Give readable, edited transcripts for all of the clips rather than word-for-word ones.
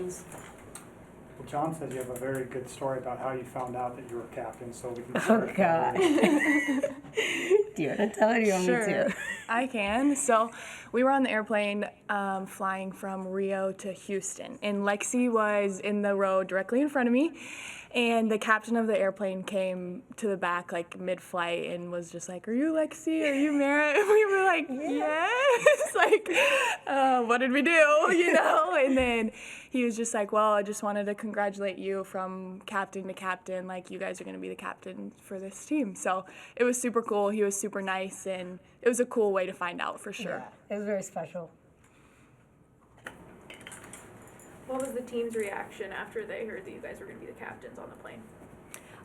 questions? Well, John says you have a very good story about how you found out that you were captain, so we can Oh, start God. there. Do you want to tell it or do you want me Sure, to? I can. So we were on the airplane flying from Rio to Houston, and Lexi was in the row directly in front of me, and the captain of the airplane came to the back like mid-flight and was just like, "Are you Lexi? Are you Merritt?" And we were like, "Yes." Like, what did we do? You know? And then he was just like, "Well, I just wanted to congratulate you from captain to captain. Like, you guys are going to be the captain for this team." So it was super cool. He was super nice, and it was a cool way to find out for sure. Yeah, it was very special. What was the team's reaction after they heard that you guys were going to be the captains on the plane?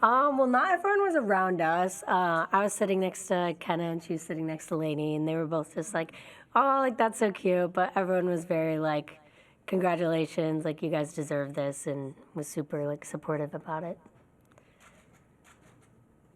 Well, not everyone was around us. I was sitting next to Kenna and she was sitting next to Lainey, and they were both just like, "Oh, like that's so cute." But everyone was very like, "Congratulations, like you guys deserve this," and was super like supportive about it.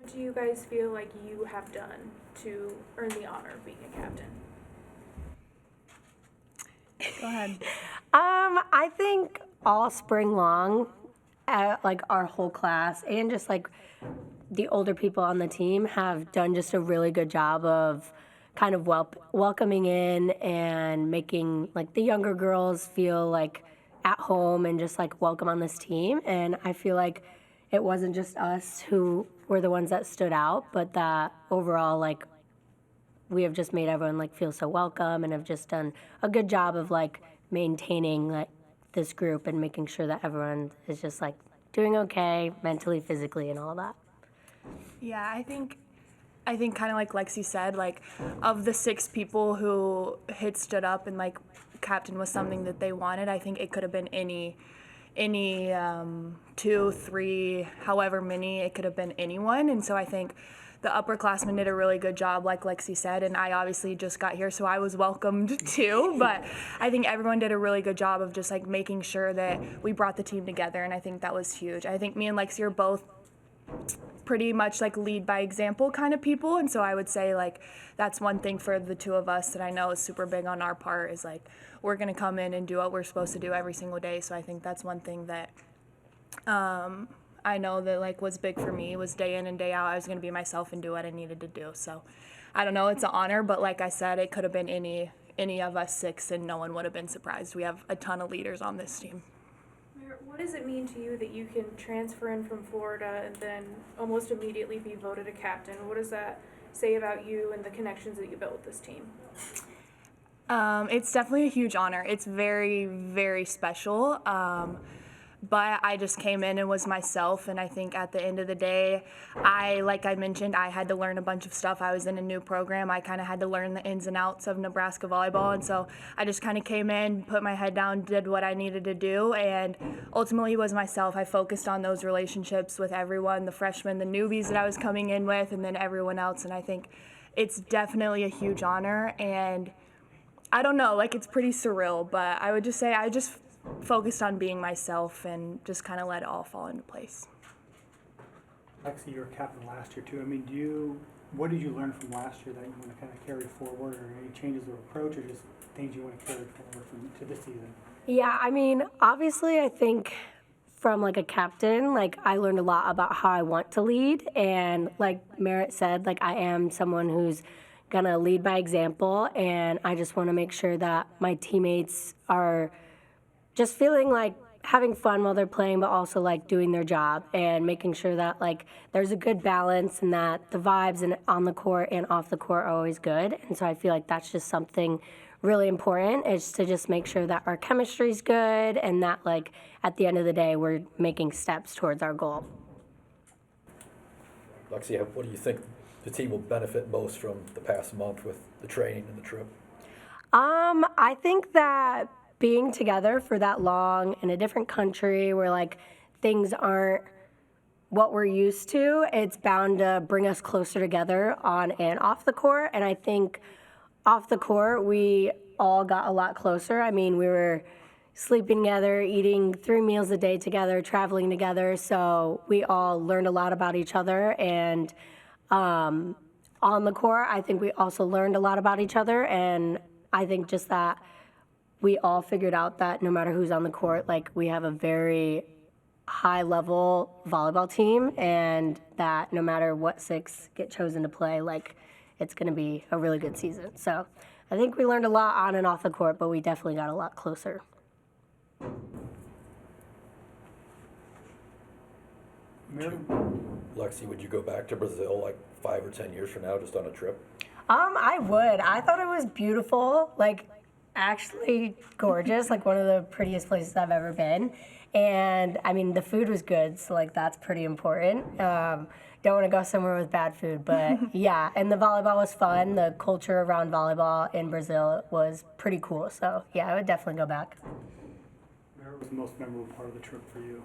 What do you guys feel like you have done to earn the honor of being a captain? Go ahead. I think all spring long, like our whole class and just like the older people on the team have done just a really good job of kind of welcoming in and making like the younger girls feel like at home and just like welcome on this team. And I feel like it wasn't just us who were the ones that stood out, but that overall like we have just made everyone like feel so welcome and have just done a good job of like maintaining like this group and making sure that everyone is just like doing okay mentally, physically, and all that. Yeah, I think kind of like Lexi said, like of the 6 people who had stood up and like captain was something that they wanted, I think it could have been any 2, 3, however many, it could have been anyone. And so I think the upperclassmen did a really good job, like Lexi said, and I obviously just got here, so I was welcomed too. But I think everyone did a really good job of just like making sure that we brought the team together, and I think that was huge. I think me and Lexi are both pretty much like lead by example kind of people, and so I would say like that's one thing for the two of us that I know is super big on our part is like we're gonna come in and do what we're supposed to do every single day. So I think that's one thing that I know that like was big for me was day in and day out I was gonna be myself and do what I needed to do. So I don't know, it's an honor, but like I said, it could have been any of us 6 and no one would have been surprised. We have a ton of leaders on this team. What does it mean to you that you can transfer in from Florida and then almost immediately be voted a captain? What does that say about you and the connections that you built with this team? It's definitely a huge honor. It's very, very special. But I just came in and was myself, and I think at the end of the day, like I mentioned, I had to learn a bunch of stuff. I was in a new program. I kind of had to learn the ins and outs of Nebraska volleyball, and so I just kind of came in, put my head down, did what I needed to do, and ultimately was myself. I focused on those relationships with everyone, the freshmen, the newbies that I was coming in with, and then everyone else, and I think it's definitely a huge honor, and I don't know, like it's pretty surreal, but I would just say I just focused on being myself and just kind of let it all fall into place. Lexi, you were captain last year too. I mean, what did you learn from last year that you want to kind of carry forward, or any changes of approach, or just things you want to carry forward to this season? Yeah, I mean, obviously, I think from like a captain, like I learned a lot about how I want to lead, and like Merritt said, like I am someone who's gonna lead by example, and I just want to make sure that my teammates are just feeling like having fun while they're playing, but also like doing their job and making sure that like there's a good balance and that the vibes and on the court and off the court are always good. And so I feel like that's just something really important, is to just make sure that our chemistry's good and that like at the end of the day we're making steps towards our goal. Lexi, what do you think the team will benefit most from the past month with the training and the trip? I think that being together for that long in a different country where like things aren't what we're used to, it's bound to bring us closer together on and off the court. And I think off the court, we all got a lot closer. I mean, we were sleeping together, eating 3 meals a day together, traveling together. So we all learned a lot about each other. And on the court, I think we also learned a lot about each other. And I think just that we all figured out that no matter who's on the court, like we have a very high level volleyball team, and that no matter what six get chosen to play, like it's going to be a really good season. So I think we learned a lot on and off the court, but we definitely got a lot closer. Lexi, would you go back to Brazil like 5 or 10 years from now just on a trip? I would. I thought it was beautiful, like actually gorgeous, like one of the prettiest places I've ever been. And I mean, the food was good, so like that's pretty important. Don't want to go somewhere with bad food, but yeah. And the volleyball was fun. The culture around volleyball in Brazil was pretty cool. So yeah, I would definitely go back. Where was the most memorable part of the trip for you?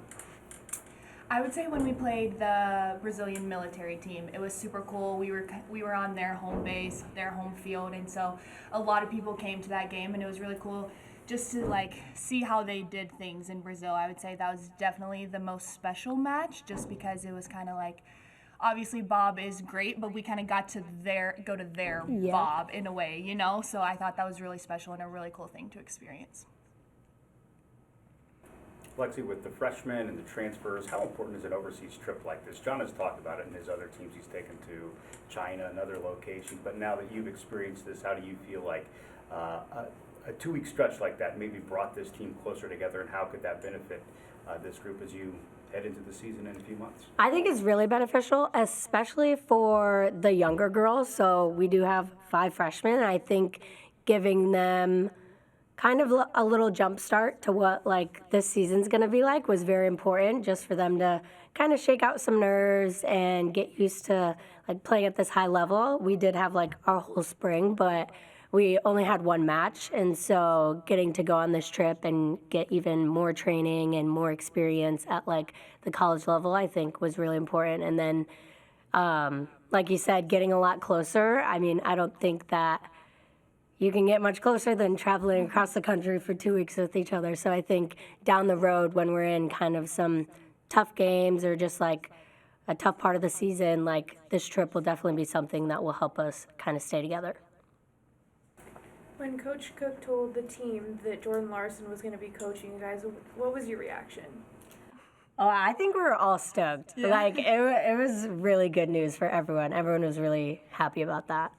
I would say when we played the Brazilian military team, it was super cool. We were on their home base, their home field, and so a lot of people came to that game, and it was really cool just to like see how they did things in Brazil. I would say that was definitely the most special match, just because it was kind of like, obviously Bob is great, but we kind of got to go to their Bob in a way, you know? So I thought that was really special and a really cool thing to experience. Lexi, with the freshmen and the transfers, how important is an overseas trip like this? John has talked about it in his other teams he's taken to China and other locations, but now that you've experienced this, how do you feel like a 2-week stretch like that maybe brought this team closer together, and how could that benefit this group as you head into the season in a few months? I think it's really beneficial, especially for the younger girls. So we do have 5 freshmen, and I think giving them kind of a little jump start to what like this season's gonna be like was very important, just for them to kind of shake out some nerves and get used to like playing at this high level. We did have like our whole spring, but we only had 1 match, and so getting to go on this trip and get even more training and more experience at like the college level, I think was really important. And then like you said, getting a lot closer. I mean, I don't think that you can get much closer than traveling across the country for 2 weeks with each other. So I think down the road, when we're in kind of some tough games or just like a tough part of the season, like this trip will definitely be something that will help us kind of stay together. When Coach Cook told the team that Jordan Larson was going to be coaching you guys, what was your reaction? Oh, I think we were all stoked. Yeah. Like it was really good news for everyone. Everyone was really happy about that.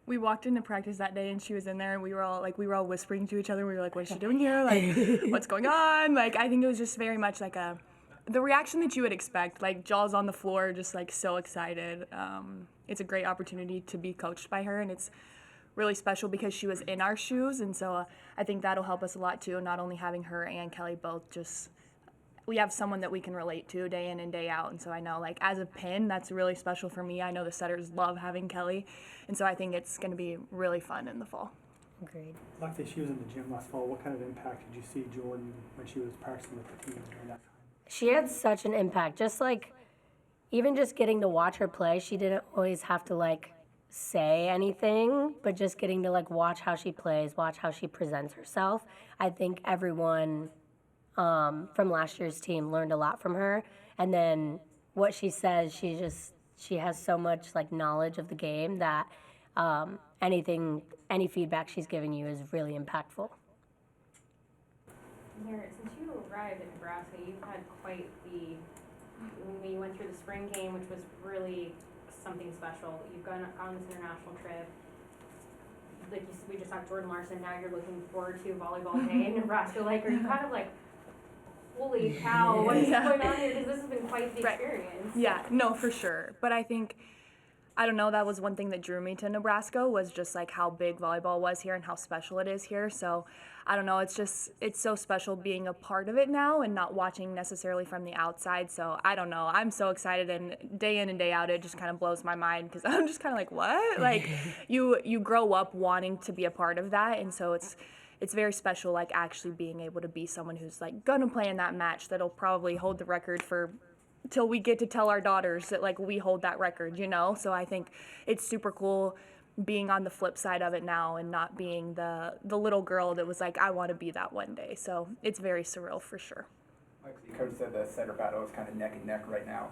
We walked into practice that day, and she was in there, and we were all whispering to each other. We were like, "What is she doing here? Like, what's going on?" Like, I think it was just very much like the reaction that you would expect, like jaws on the floor, just like so excited. It's a great opportunity to be coached by her, and it's really special because she was in our shoes, and so I think that'll help us a lot too. Not only having her and Kelly both just. We have someone that we can relate to day in and day out. And so I know, like, as a pin, that's really special for me. I know the setters love having Kelly. And so I think it's going to be really fun in the fall. Agreed. Lexi, she was in the gym last fall. What kind of impact did you see Jordan when she was practicing with the team during that time? She had such an impact. Just like, even just getting to watch her play, she didn't always have to, like, say anything, but just getting to, like, watch how she plays, watch how she presents herself. I think everyone from last year's team learned a lot from her. And then what she says, she has so much like knowledge of the game that any feedback she's giving you is really impactful. Merritt, since you arrived in Nebraska, you've had quite when you went through the spring game, which was really something special. You've gone on this international trip. Like we just talked Jordan Larson, now you're looking forward to volleyball day in Nebraska. Like, are you kind of like, holy cow, what is going on here? Because this has been quite the experience. Yeah, no, for sure. But I think, I don't know, that was one thing that drew me to Nebraska, was just like how big volleyball was here and how special it is here. So I don't know, it's so special being a part of it now and not watching necessarily from the outside. So I don't know, I'm so excited, and day in and day out it just kind of blows my mind, because I'm just kind of like, what? Like you grow up wanting to be a part of that, and so it's very special, like actually being able to be someone who's like gonna play in that match that'll probably hold the record for till we get to tell our daughters that like we hold that record, you know? So I think it's super cool being on the flip side of it now and not being the little girl that was like, I want to be that one day. So it's very surreal for sure. Lexi, Coach said the setter battle is kind of neck and neck right now.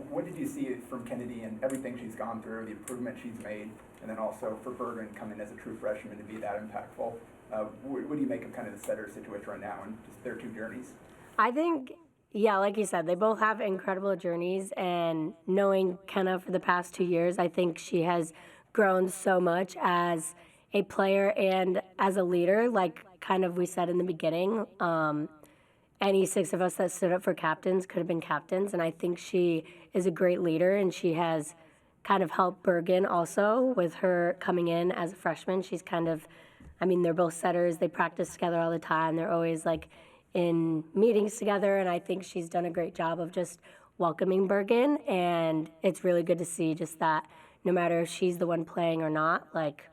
What did you see from Kennedy and everything she's gone through, the improvement she's made, and then also for Bergen coming as a true freshman to be that impactful? What do you make of kind of the setter situation right now and just their two journeys? I think, yeah, like you said, they both have incredible journeys, and knowing Kenna for the past 2 years, I think she has grown so much as a player and as a leader, like kind of we said in the beginning. Any 6 of us that stood up for captains could have been captains, and I think she is a great leader, and she has kind of helped Bergen also with her coming in as a freshman. She's kind of, I mean, they're both setters. They practice together all the time. They're always like in meetings together, and I think she's done a great job of just welcoming Bergen, and it's really good to see just that no matter if she's the one playing or not, like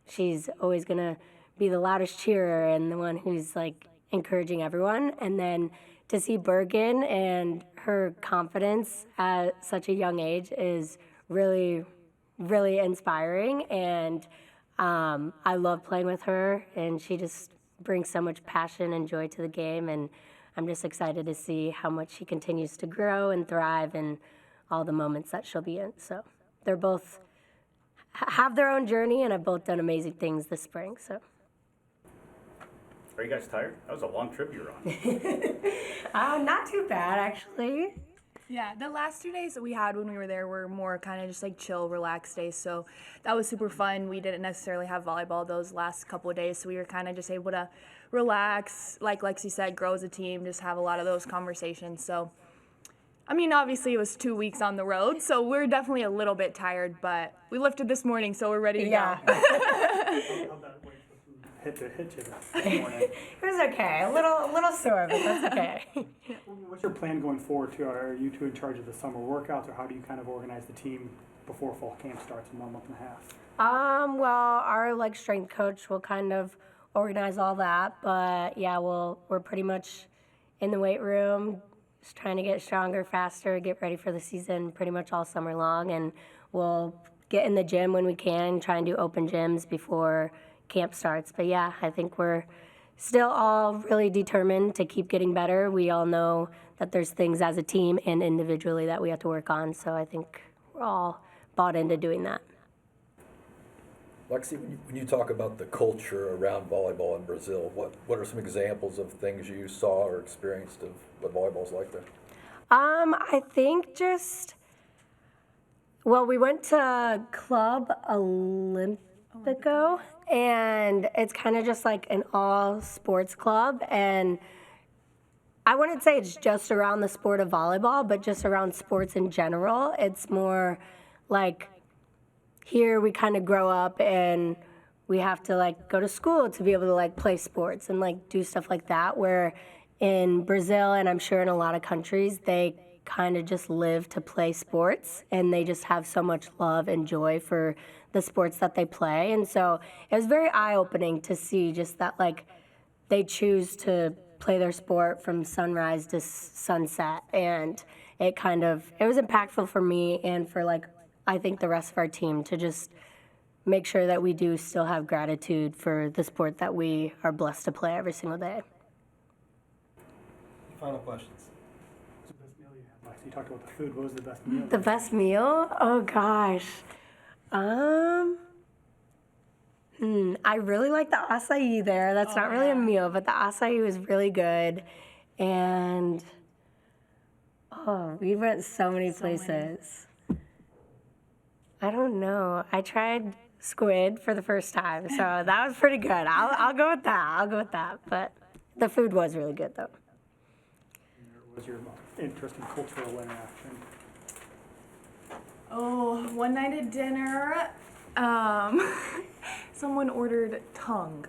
she's always gonna be the loudest cheerer and the one who's like encouraging everyone. And then to see Bergen and her confidence at such a young age is really, really inspiring, and I love playing with her, and she just brings so much passion and joy to the game, and I'm just excited to see how much she continues to grow and thrive in all the moments that she'll be in. So they're both have their own journey and have both done amazing things this spring. So. Are you guys tired? That was a long trip you were on. Not too bad, actually. Yeah, the last 2 days that we had when we were there were more kind of just like chill, relaxed days. So that was super fun. We didn't necessarily have volleyball those last couple of days, so we were kind of just able to relax, like Lexi said, grow as a team, just have a lot of those conversations. So, I mean, obviously it was 2 weeks on the road, so we're definitely a little bit tired, but we lifted this morning, so we're ready to go. How'd that weight hit you this morning? It was okay. A little sore, but that's okay. What's your plan going forward too? Are you two in charge of the summer workouts, or how do you kind of organize the team before fall camp starts in 1.5 months? Well, our like strength coach will kind of organize all that, but yeah, we're pretty much in the weight room, just trying to get stronger, faster, get ready for the season pretty much all summer long, and we'll get in the gym when we can, try and do open gyms before camp starts. But yeah, I think we're still all really determined to keep getting better. We all know that there's things as a team and individually that we have to work on, so I think we're all bought into doing that. Lexi, when you talk about the culture around volleyball in Brazil, what are some examples of things you saw or experienced of what volleyball's like there? I think we went to Club Olympico, and it's kind of just like an all sports club, and I wouldn't say it's just around the sport of volleyball, but just around sports in general. It's more like here we kind of grow up and we have to like go to school to be able to like play sports and like do stuff like that, where in Brazil, and I'm sure in a lot of countries, they kind of just live to play sports, and they just have so much love and joy for the sports that they play. And so it was very eye-opening to see just that like they choose to play their sport from sunrise to sunset, and it was impactful for me and for like I think the rest of our team to just make sure that we do still have gratitude for the sport that we are blessed to play every single day. Final questions. What's the best meal you had? Like, you talked about the food. What was the best meal? The best meal? Oh gosh. I really like the acai there. That's not really a meal, but the acai was really good. And we went so many places. I don't know. I tried squid for the first time, so that was pretty good. I'll go with that. But the food was really good, though. What was your most interesting cultural interaction? Oh, one night at dinner, someone ordered tongue.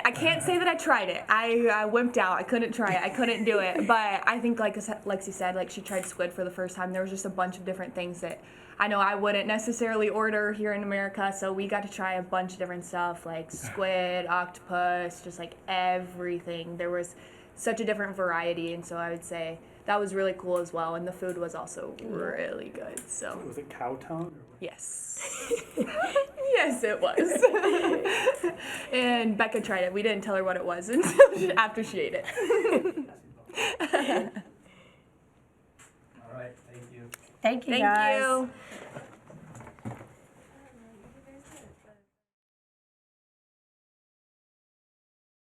I can't say that I tried it. I wimped out. I couldn't try it. I couldn't do it. But I think, like Lexi said, like she tried squid for the first time. There was just a bunch of different things that I know I wouldn't necessarily order here in America. So we got to try a bunch of different stuff like squid, octopus, just like everything. There was such a different variety, and so I would say that was really cool as well. And the food was also really good. So Was it cow tongue? yes. Yes, it was. And Becca tried it. We didn't tell her what it was until after she ate it. All right, thank you. Thank you, Thank guys. you.